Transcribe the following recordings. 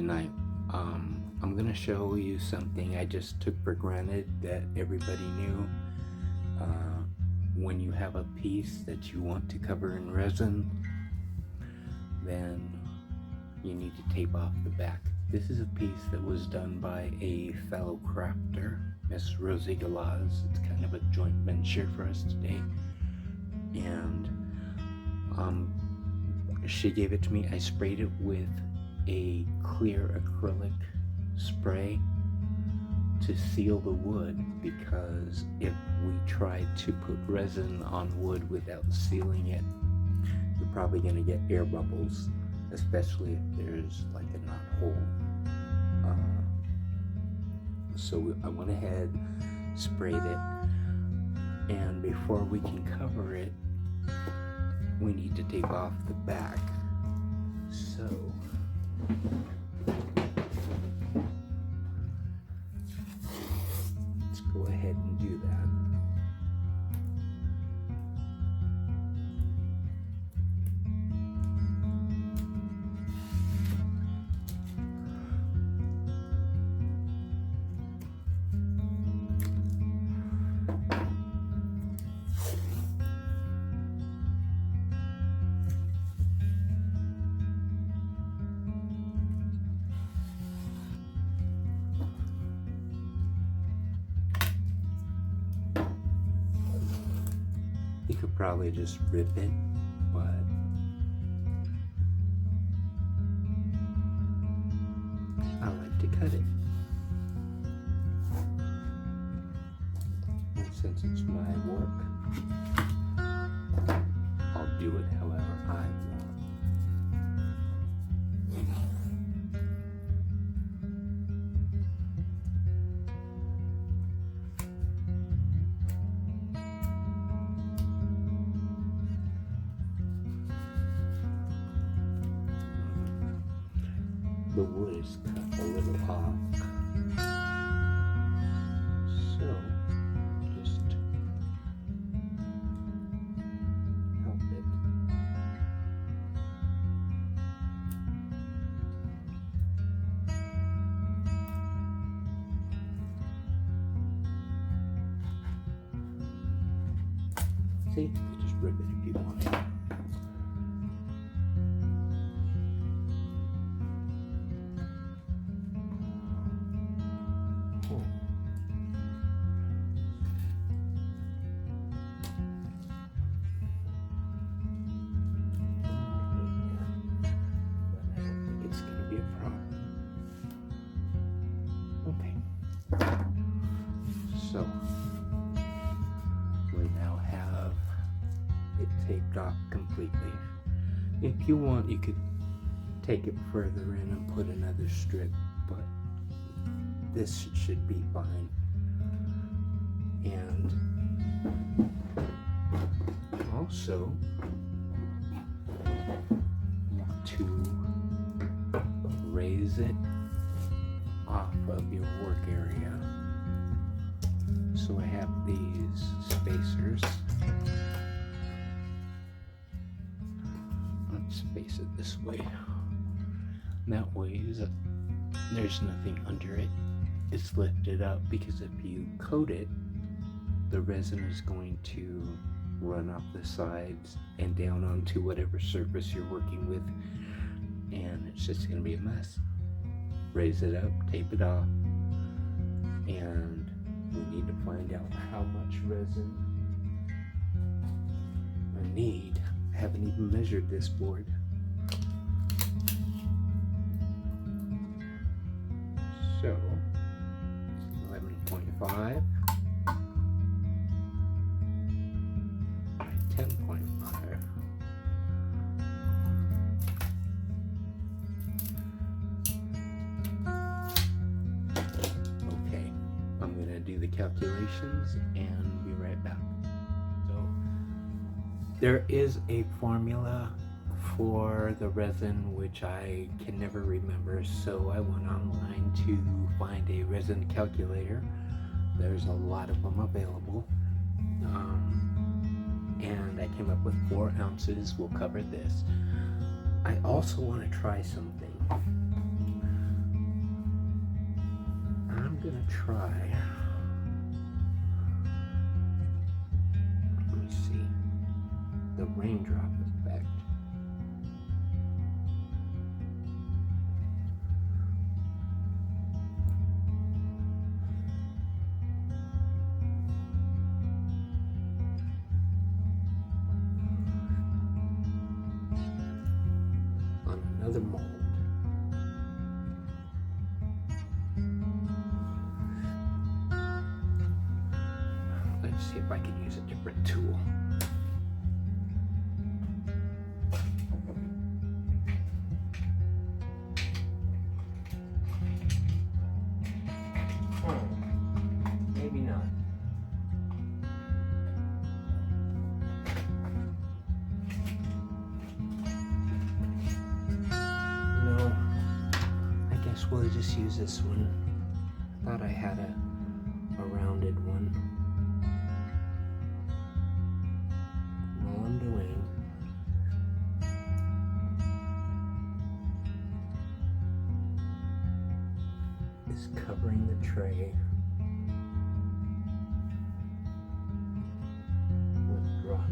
tonight. I'm gonna show you something I just took for granted that everybody knew. When you have a piece that you want to cover in resin, then you need to tape off the back. This is a piece that was done by a fellow crafter, Miss Rosie Galaz. It's kind of a joint venture for us today. And she gave it to me. I sprayed it with a clear acrylic spray to seal the wood, because if we try to put resin on wood without sealing it, you're probably going to get air bubbles, especially if there's like a knot hole. So I went ahead, sprayed it, and before we can cover it, we need to tape off the back. So let's go ahead and do that. You could probably just rip it, but I like to cut it. And since it's my work, I'll do it however I want. The wood is cut a little off, so just help it. See, you just rip it if you want it. So we now have it taped off completely. If you want, you could take it further in and put another strip, but this should be fine. And also want to raise it off of your work area. So I have these spacers. Let's space it this way. That way there's nothing under it. It's lifted up, because if you coat it, the resin is going to run off the sides and down onto whatever surface you're working with, and it's just going to be a mess. Raise it up, tape it off, and we need to find out how much resin I need. I haven't even measured this board. So, 11.5 by 10.5. Do the calculations and be right back. So there is a formula for the resin which I can never remember, so I went online to find a resin calculator. There's a lot of them available, and I came up with 4 ounces. We'll cover this. I also want to try something. gonna try. Let me see the raindrop effect. On another mold. Let's see if I can use a different tool. Maybe not. No, I guess we'll just use this one. Thought I had a rounded one. All I'm doing is covering the tray with drops.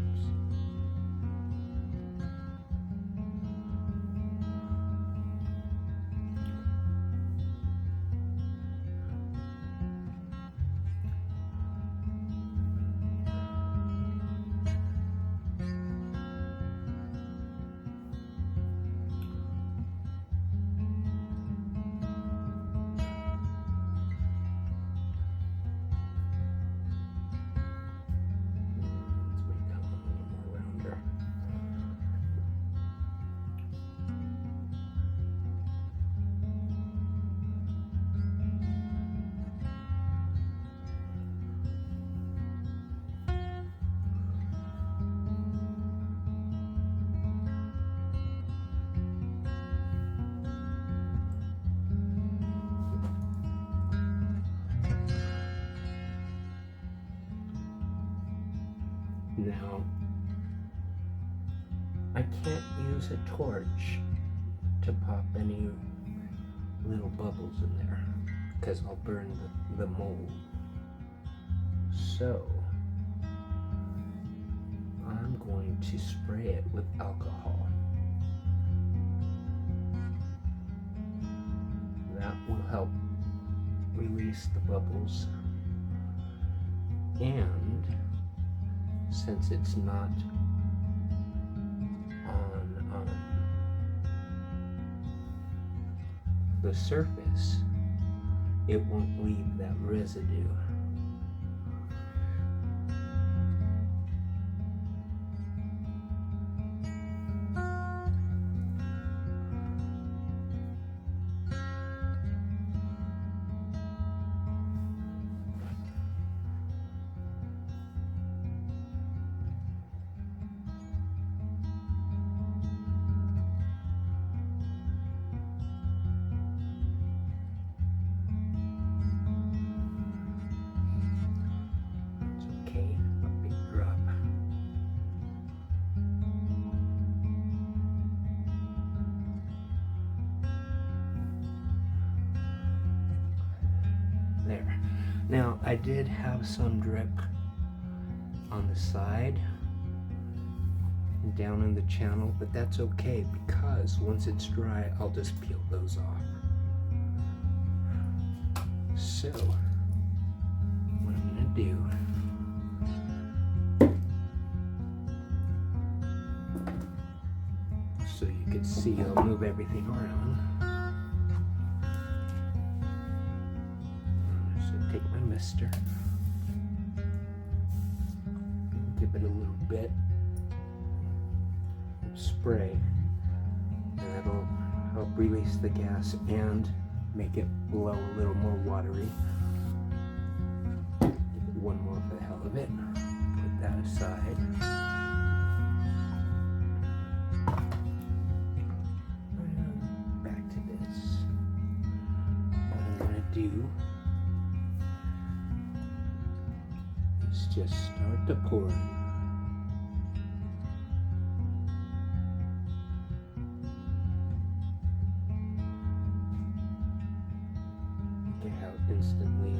Now, I can't use a torch to pop any little bubbles in there because I'll burn the mold. So, I'm going to spray it with alcohol. That will help release the bubbles, and since it's not on the surface, it won't leave that residue. There. Now, I did have some drip on the side and down in the channel, but that's okay because once it's dry, I'll just peel those off. So, what I'm gonna do so you can see, I'll move everything around. Take my mister, give it a little bit of spray, and that'll help release the gas and make it blow a little more watery. Give it one more for the hell of it. Put that aside. And back to this. What I'm gonna do just start to pour in. Look at how instantly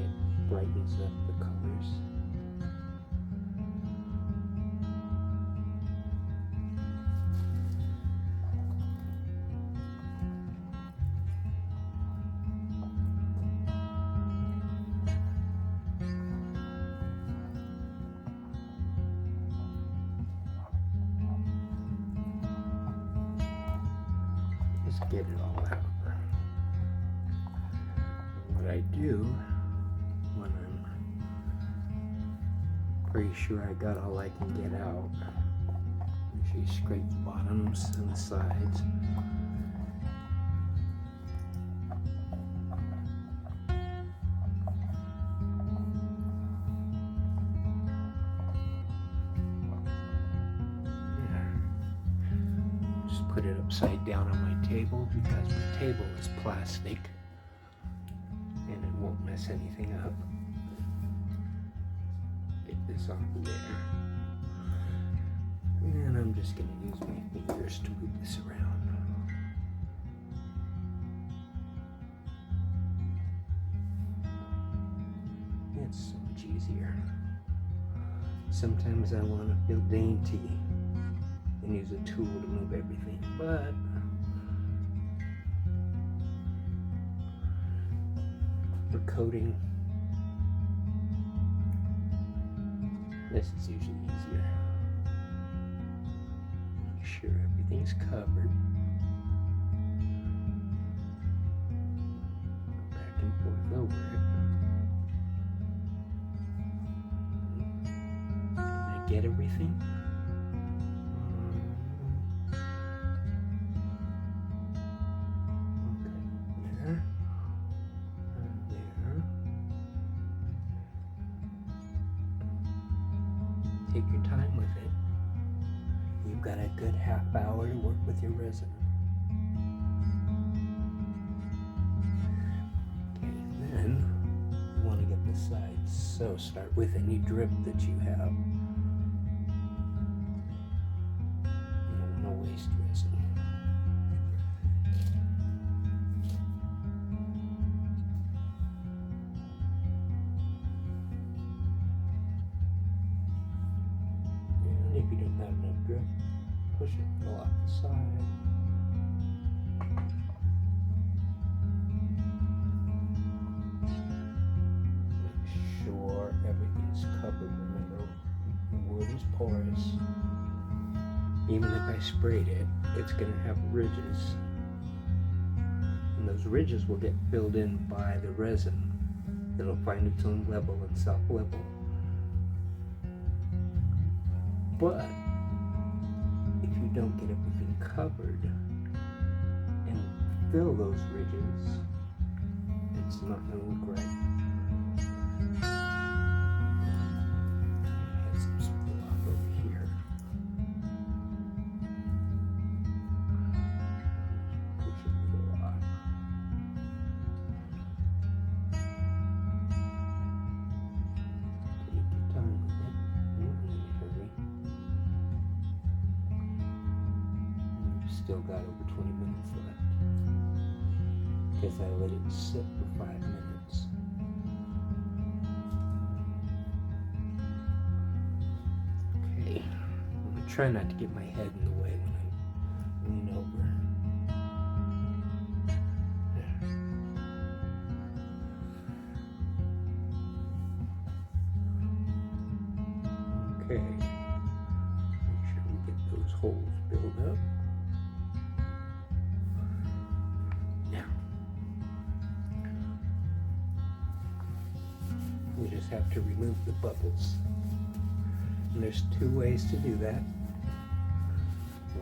get it all out. What I do when I'm pretty sure I got all I can get out, make sure you scrape the bottoms and the sides. Put it upside down on my table because my table is plastic and it won't mess anything up. Get this off of there. And I'm just going to use my fingers to move this around. It's so much easier. Sometimes I want to feel dainty and use a tool to move everything, but for coating, this is usually easier. Make sure everything's covered. Go back and forth over it. Did I get everything? Take your time with it. You've got a good half hour to work with your resin. Okay, then you want to get the sides. So start with any drip that you have. You don't want to waste resin. If you don't have enough drip, push it off the side. Make sure everything's covered. Remember, wood is porous. Even if I sprayed it, it's going to have ridges. And those ridges will get filled in by the resin. It'll find its own level and self-level. But if you don't get everything covered and fill those ridges, it's not going to look right. Have some spill off over here. Push it a little off. Take your time with it. Hurry. Still got over 20 minutes left because I let it sit for 5 minutes. Okay, I'm going to try not to get my head in the way when I lean over. Okay, make sure we get those holes filled up. We just have to remove the bubbles. And there's 2 ways to do that.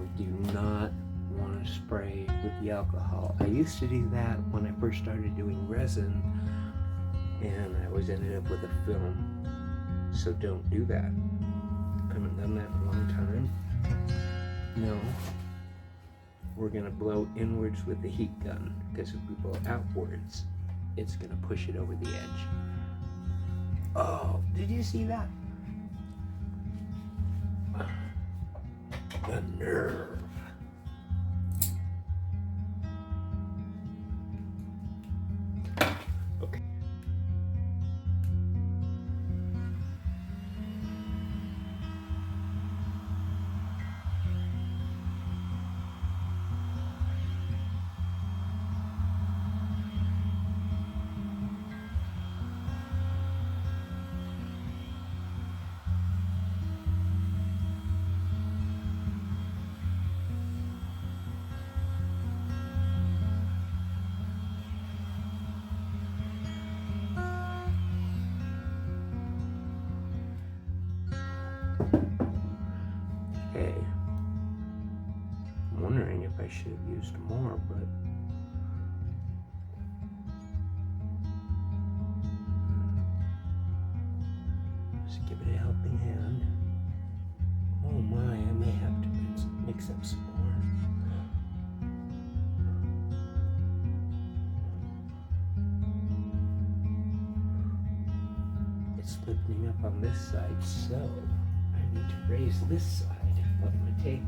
We do not want to spray with the alcohol. I used to do that when I first started doing resin, and I always ended up with a film. So don't do that. I haven't done that in a long time. No. We're going to blow inwards with the heat gun, because if we blow outwards, it's going to push it over the edge. Oh, did you see that? The nerve. Okay. Okay. I'm wondering if I should have used more, but just give it a helping hand. Oh my, I may have to mix up some more. It's lifting up on this side, so I need to raise this side of my table.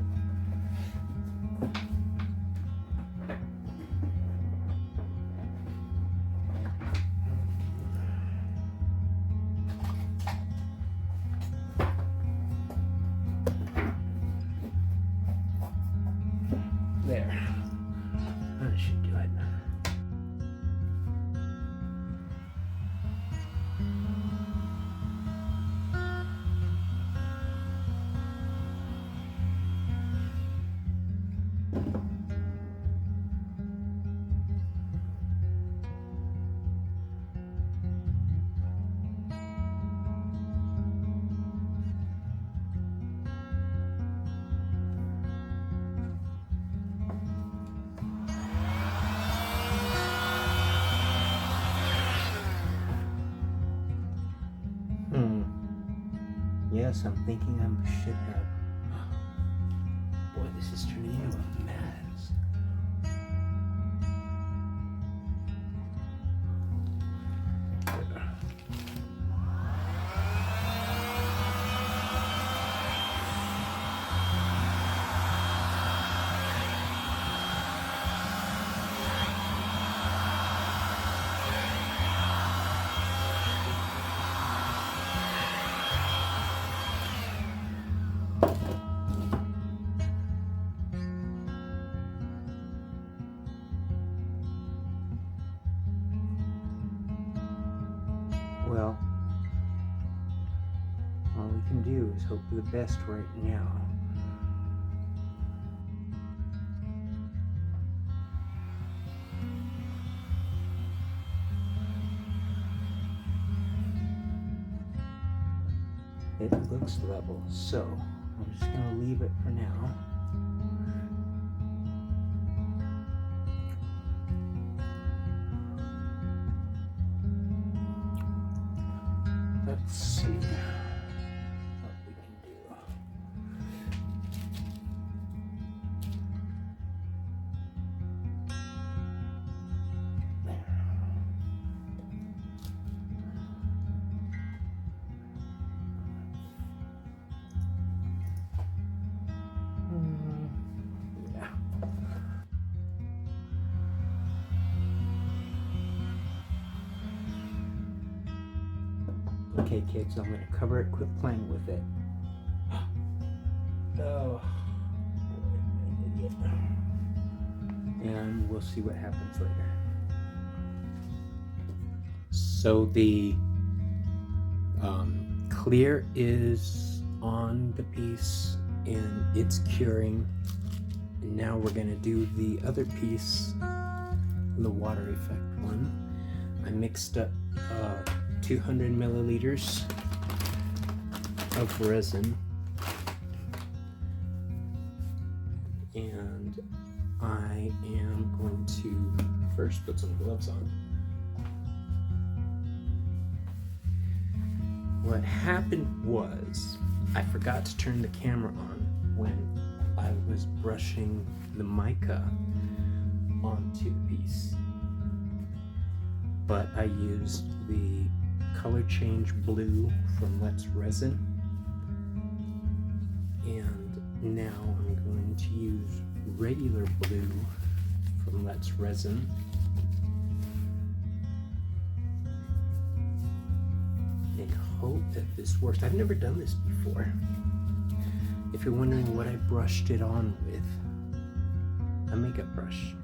There. That should do it. Yes, I'm thinking I should have. Boy, this is turning into a mess. Well, all we can do is hope for the best right now. It looks level, so I'm just going to leave it for now. Let's see what we can do. There. Yeah. Okay, kids, I'm going to cover it. Quit playing with it. Oh, boy, I'm an idiot. And we'll see what happens later. So the clear is on the piece and it's curing. And now we're going to do the other piece, the water effect one. I mixed up 200 milliliters of resin, and I am going to first put some gloves on. What happened was I forgot to turn the camera on when I was brushing the mica onto the piece, but I used the color change blue from Let's Resin, and now I'm going to use regular blue from Let's Resin, and hope that this works. I've never done this before. If you're wondering what I brushed it on with, a makeup brush,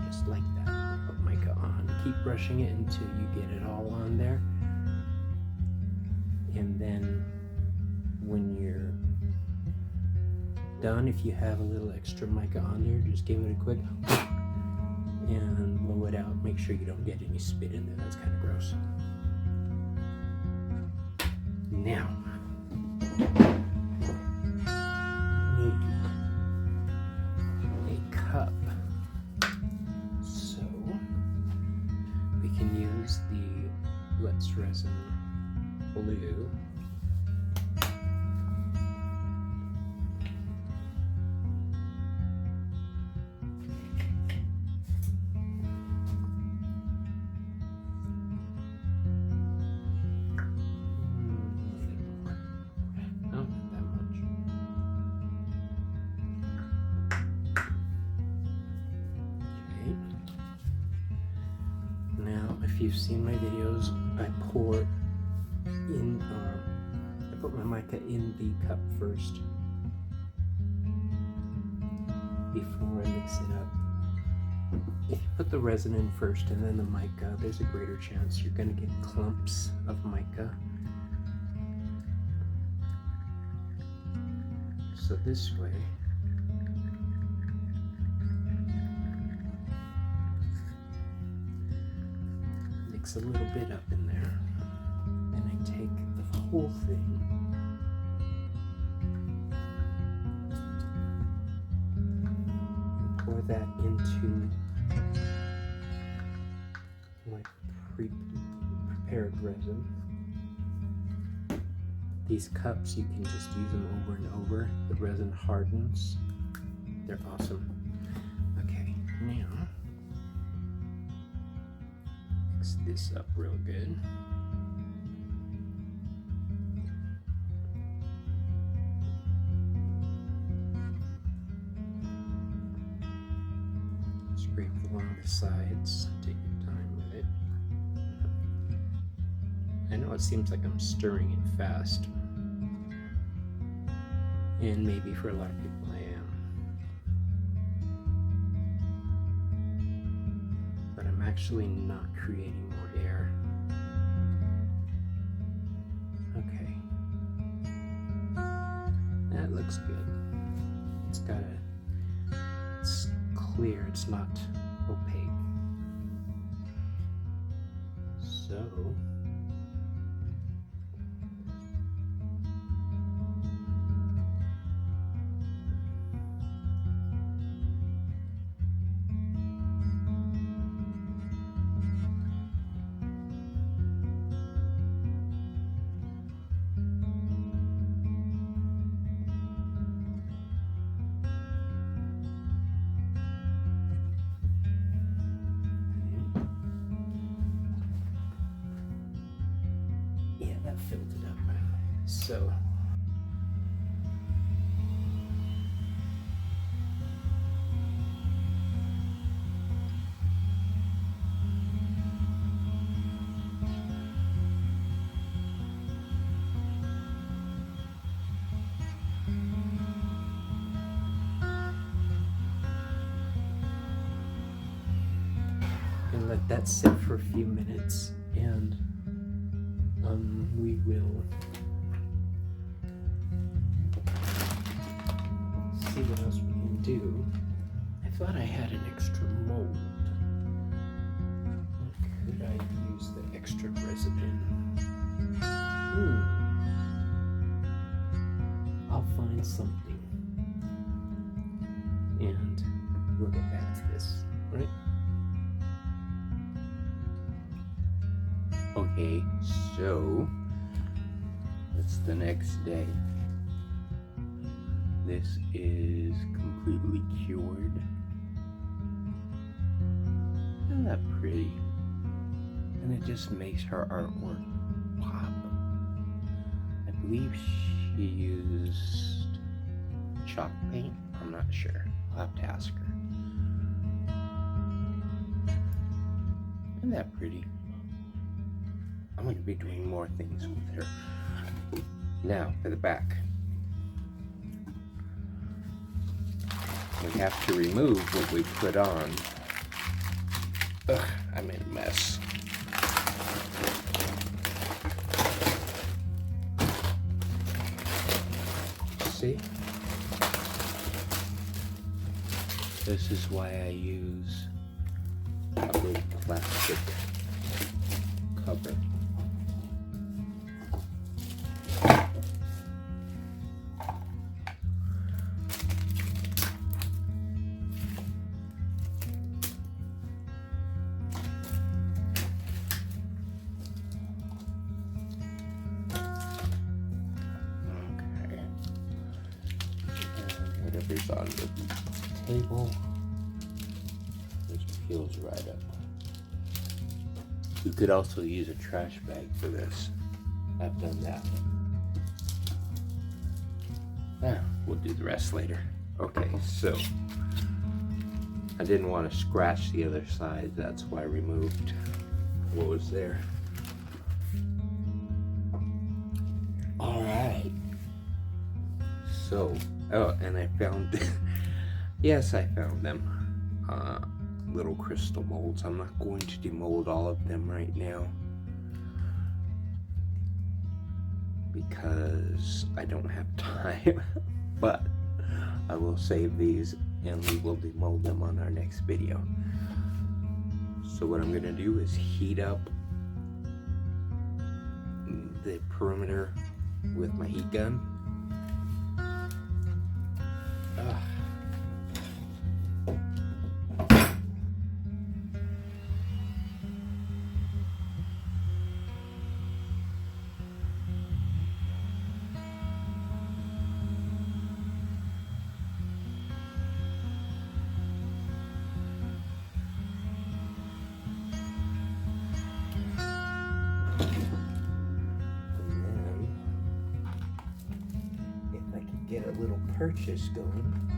just like that. Put mica on. Keep brushing it until you get it all on there, and then when you're done, if you have a little extra mica on there, just give it a quick and blow it out. Make sure you don't get any spit in there. That's kind of gross. Now, need a cup. So we can use the Let's Resin blue. Now, if you've seen my videos, I pour in, I put my mica in the cup first before I mix it up. If you put the resin in first and then the mica, there's a greater chance you're going to get clumps of mica. So this way, mix a little bit up in there, and I take the whole thing and pour that into my prepared resin. These cups, you can just use them over and over. The resin hardens. They're awesome. Okay, now mix this up real good. Scrape along the sides. Take your time with it. I know it seems like I'm stirring it fast, and maybe for a lot of people I am, but I'm actually not creating more air. Okay, that looks good. It's clear, it's not opaque. So filled it up. So and let that sit for a few minutes, and we will see what else we can do. I thought I had an extra mold. What could I use the extra resin in? I'll find something, and we'll get back to this, right? Okay, so it's the next day. This is completely cured. Isn't that pretty? And it just makes her artwork pop. I believe she used chalk paint. I'm not sure. I'll have to ask her. Isn't that pretty? I'm going to be doing more things with her. Now, for the back. We have to remove what we put on. Ugh, I made a mess. See? This is why I use a little plastic cover. whatever's on the table. This peels right up. You could also use a trash bag for this. I've done that. We'll do the rest later. Okay, so I didn't want to scratch the other side. That's why I removed what was there. All right. So, oh, and I found, yes, I found them. Little crystal molds. I'm not going to demold all of them right now because I don't have time, but I will save these and we will demold them on our next video. So what I'm going to do is heat up the perimeter with my heat gun. Get a little purchase going.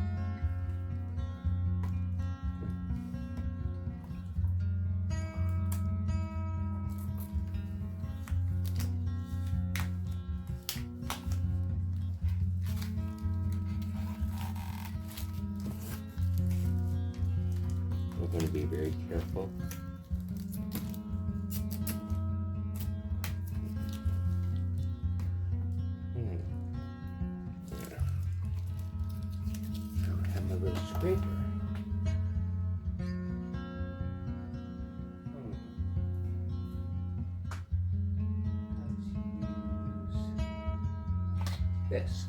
We're going to be very careful. Scraper. Let's use this.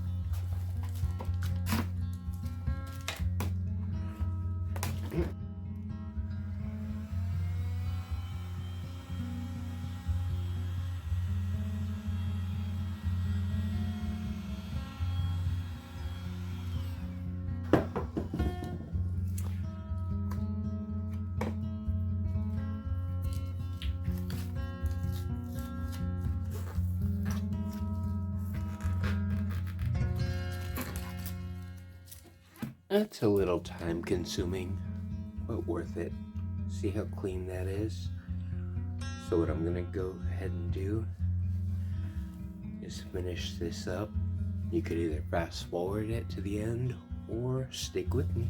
That's a little time consuming, but worth it. See how clean that is? So what I'm gonna go ahead and do is finish this up. You could either fast forward it to the end or stick with me.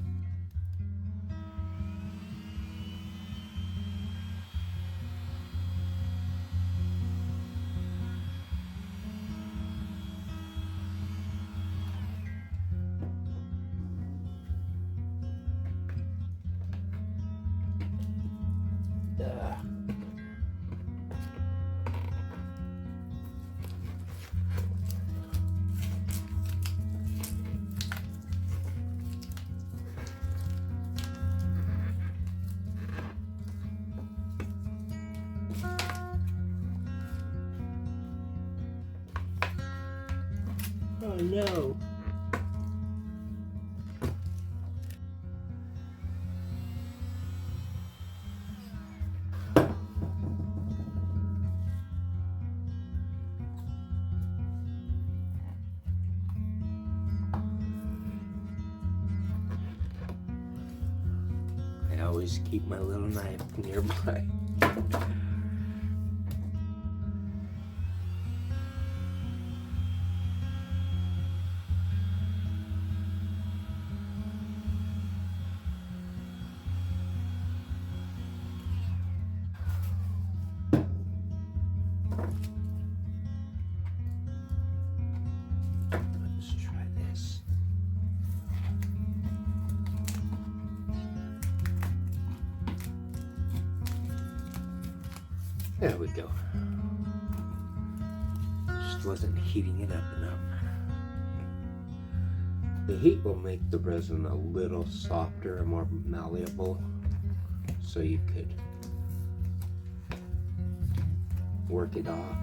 Oh no. I always keep my little knife nearby. There we go. Just wasn't heating it up enough. The heat will make the resin a little softer and more malleable, so you could work it off.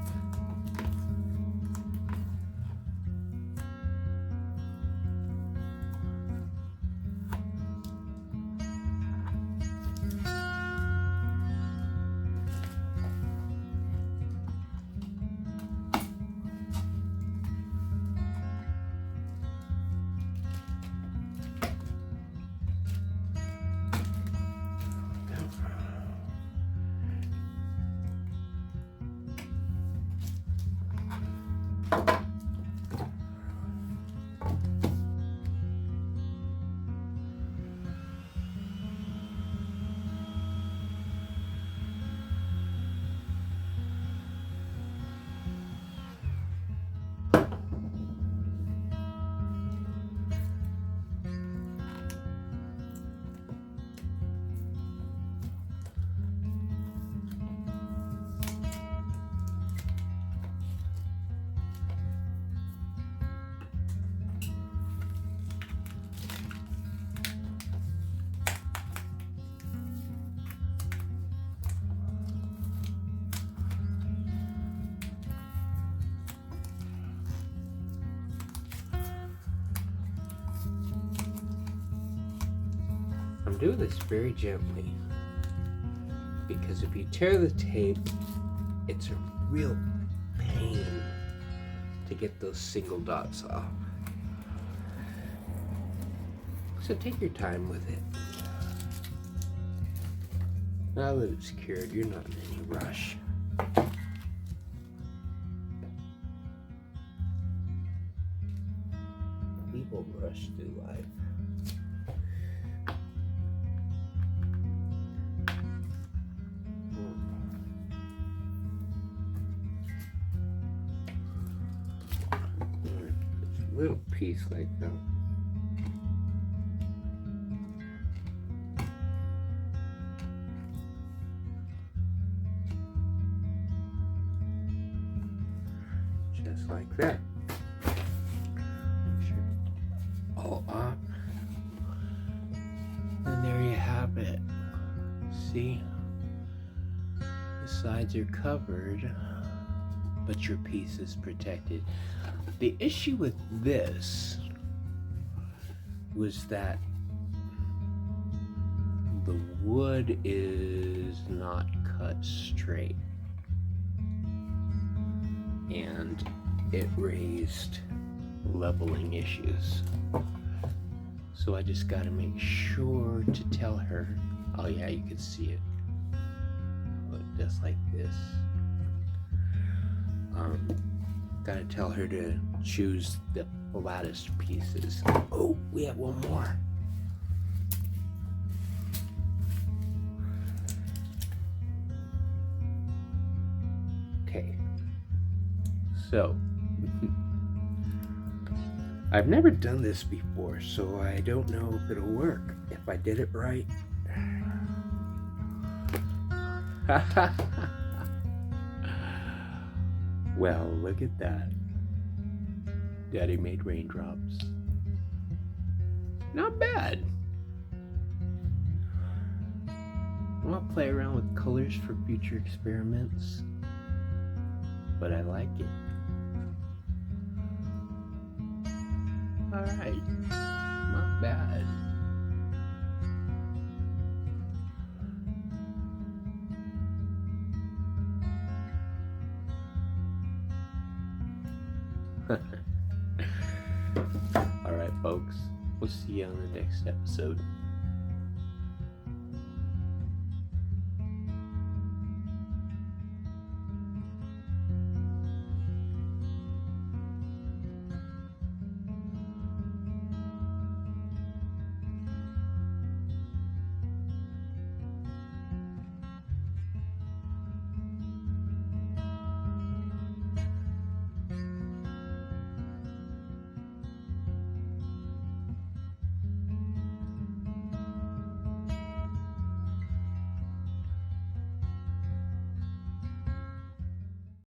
do this very gently, because if you tear the tape, it's a real pain to get those single dots off. So take your time with it. Now that it's cured, you're not in any rush. People rush through life. A little piece like that. Just like that. Make sure all up. And there you have it. See? The sides are covered, but your piece is protected. The issue with this was that the wood is not cut straight, and it raised leveling issues. So I just got to make sure to tell her, oh yeah, you can see it. Just like this. Got to tell her to choose the flattest pieces. Oh, we have one more. Okay. So, I've never done this before, so I don't know if it'll work. If I did it right. Well, look at that. Daddy made raindrops. Not bad. I want to play around with colors for future experiments, but I like it. Alright, not bad. Alright, folks, we'll see you on the next episode.